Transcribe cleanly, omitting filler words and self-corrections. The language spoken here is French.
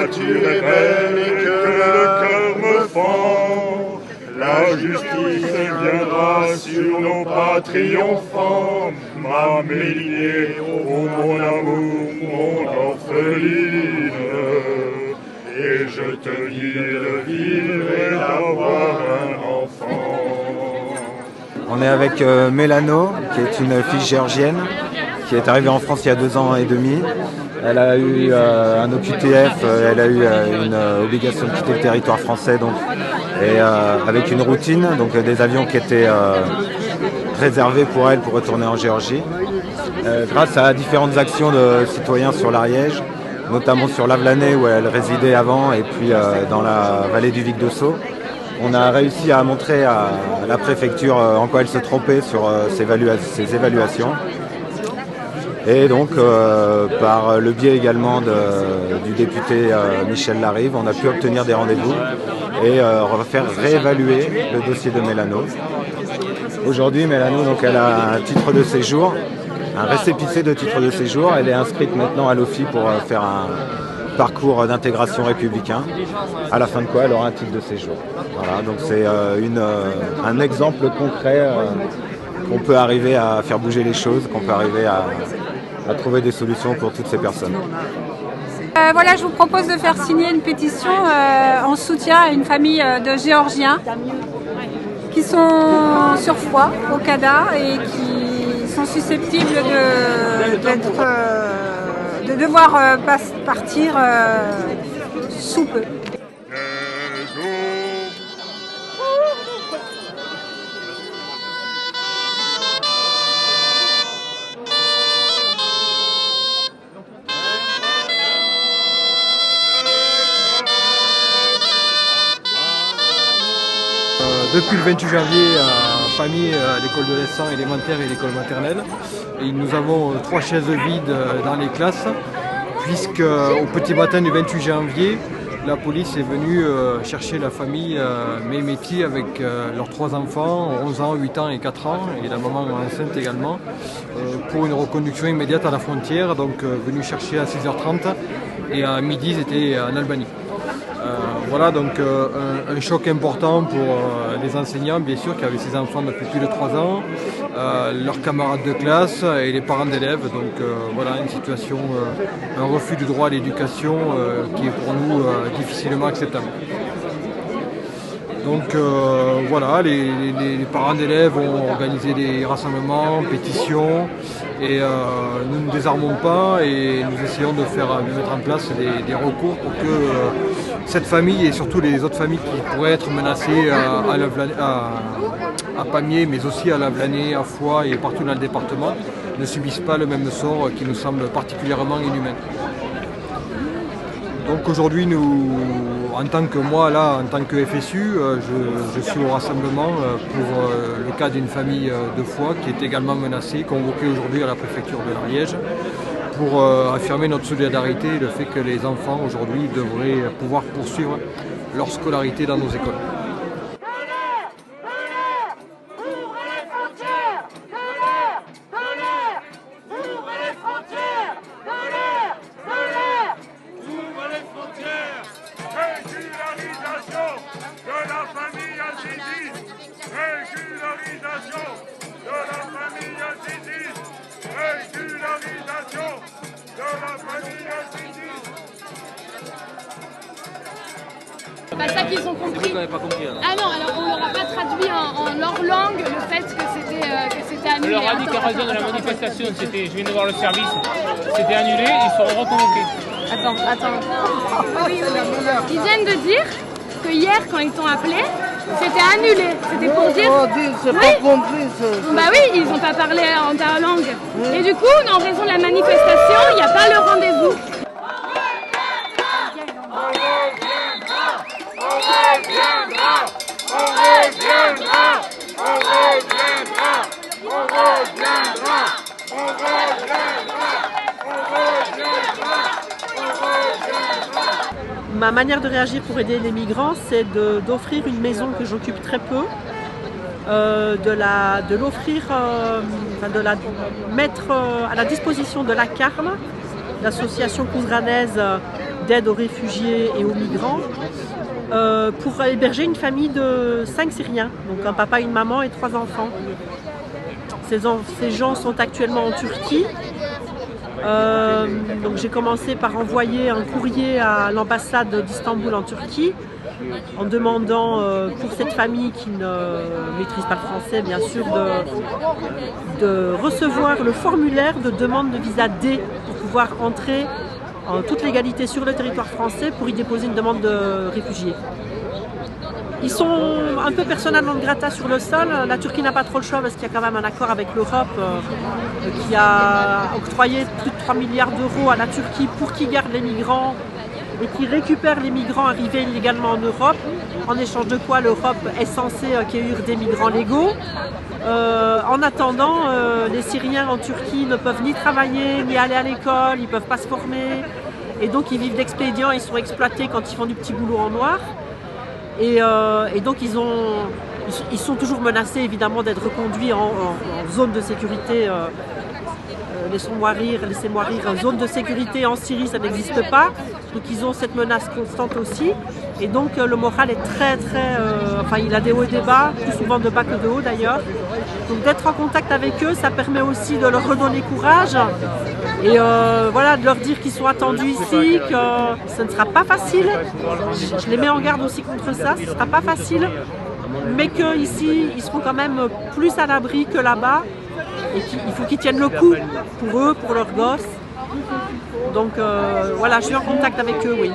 nature est belle et que le cœur me fend. La justice viendra sur nos pas triomphants. Ma Mélinée, ô mon amour, mon orpheline. Et je te dis de vivre et d'avoir un enfant. On est avec Mélano, qui est une fille géorgienne, qui est arrivée en France il y a 2 ans et demi. Elle a eu un OQTF, elle a eu une obligation de quitter le territoire français, donc, et avec une routine, donc des avions qui étaient réservés pour elle pour retourner en Géorgie. Grâce à différentes actions de citoyens sur l'Ariège, notamment sur Lavelanet où elle résidait avant, et puis dans la vallée du Vic de Sceaux, on a réussi à montrer à la préfecture en quoi elle se trompait sur ses évaluations. Et donc, par le biais également du député Michel Larive, on a pu obtenir des rendez-vous et on va faire réévaluer le dossier de Mélano. Aujourd'hui, Mélano, donc, elle a un titre de séjour, un récépissé de titre de séjour. Elle est inscrite maintenant à l'OFI pour faire un parcours d'intégration républicain, à la fin de quoi elle aura un titre de séjour. Voilà, donc c'est un exemple concret qu'on peut arriver à faire bouger les choses, qu'on peut arriver à trouver des solutions pour toutes ces personnes. Voilà, je vous propose de faire signer une pétition en soutien à une famille de Géorgiens qui sont sur foi au CADA et qui sont susceptibles de devoir partir sous peu. Depuis le 28 janvier, famille à l'école de l'Essan élémentaire et l'école maternelle. Et nous avons 3 chaises vides dans les classes, puisque au petit matin du 28 janvier, la police est venue chercher la famille Mehmeti avec leurs 3 enfants, 11 ans, 8 ans et 4 ans, et la maman enceinte également, pour une reconduction immédiate à la frontière, donc venus chercher à 6h30 et à midi ils étaient en Albanie. Voilà donc un choc important pour les enseignants bien sûr qui avaient ces enfants depuis plus de 3 ans, leurs camarades de classe et les parents d'élèves. Donc voilà une situation, un refus du droit à l'éducation qui est pour nous difficilement acceptable. Donc voilà, les parents d'élèves ont organisé des rassemblements, pétitions, et nous ne désarmons pas et nous essayons de mettre en place des recours pour que cette famille et surtout les autres familles qui pourraient être menacées à Pamiers, mais aussi à Lavelanet, à Foix et partout dans le département, ne subissent pas le même sort qui nous semble particulièrement inhumain. Donc aujourd'hui, en tant que moi, là, en tant que FSU, je suis au rassemblement pour le cas d'une famille de Foix qui est également menacée, convoquée aujourd'hui à la préfecture de l'Ariège, pour affirmer notre solidarité et le fait que les enfants aujourd'hui devraient pouvoir poursuivre leur scolarité dans nos écoles. Bah ça qu'ils ont compris. Pas compris alors. Ah non, alors on leur a pas traduit en leur langue le fait que c'était annulé. On leur a dit qu'à raison de la manifestation, je viens de voir le service, c'était annulé, ils seront reconvoqués. Attends. Ils viennent de dire que hier, quand ils t'ont appelé, c'était annulé. C'était pour dire. C'est pas compris ça. Bah oui, ils n'ont pas parlé en ta langue. Et du coup, en raison de la manifestation, il n'y a pas le rendez-vous. Ma manière de réagir pour aider les migrants, c'est d'offrir une maison que j'occupe très peu, de la mettre à la disposition de la CARM, l'association couzranaise d'aide aux réfugiés et aux migrants pour héberger une famille de 5 Syriens, donc un papa, une maman et 3 enfants. Ces gens sont actuellement en Turquie. Donc j'ai commencé par envoyer un courrier à l'ambassade d'Istanbul en Turquie en demandant pour cette famille qui ne maîtrise pas le français bien sûr de recevoir le formulaire de demande de visa D pour pouvoir entrer en toute légalité sur le territoire français pour y déposer une demande de réfugié. Ils sont un peu persona non grata sur le sol. La Turquie n'a pas trop le choix parce qu'il y a quand même un accord avec l'Europe qui a octroyé plus de 3 milliards d'euros à la Turquie pour qu'ils gardent les migrants et qu'ils récupèrent les migrants arrivés illégalement en Europe, en échange de quoi l'Europe est censée accueillir des migrants légaux. En attendant, les Syriens en Turquie ne peuvent ni travailler, ni aller à l'école, ils ne peuvent pas se former. Et donc ils vivent d'expédients, ils sont exploités quand ils font du petit boulot en noir. Et donc ils sont toujours menacés évidemment d'être reconduits en zone de sécurité. Laissez-moi rire, zone de sécurité en Syrie ça n'existe pas. Donc ils ont cette menace constante aussi. Et donc le moral est très enfin il a des hauts et des bas, plus souvent de bas que de haut d'ailleurs. Donc d'être en contact avec eux, ça permet aussi de leur redonner courage. Et voilà, de leur dire qu'ils sont attendus ici, que ce ne sera pas facile. Je les mets en garde aussi contre ça, ce ne sera pas facile. Mais qu'ici, ils seront quand même plus à l'abri que là-bas. Et qu'il faut qu'ils tiennent le coup pour eux, pour leurs gosses. Donc voilà, je suis en contact avec eux, oui.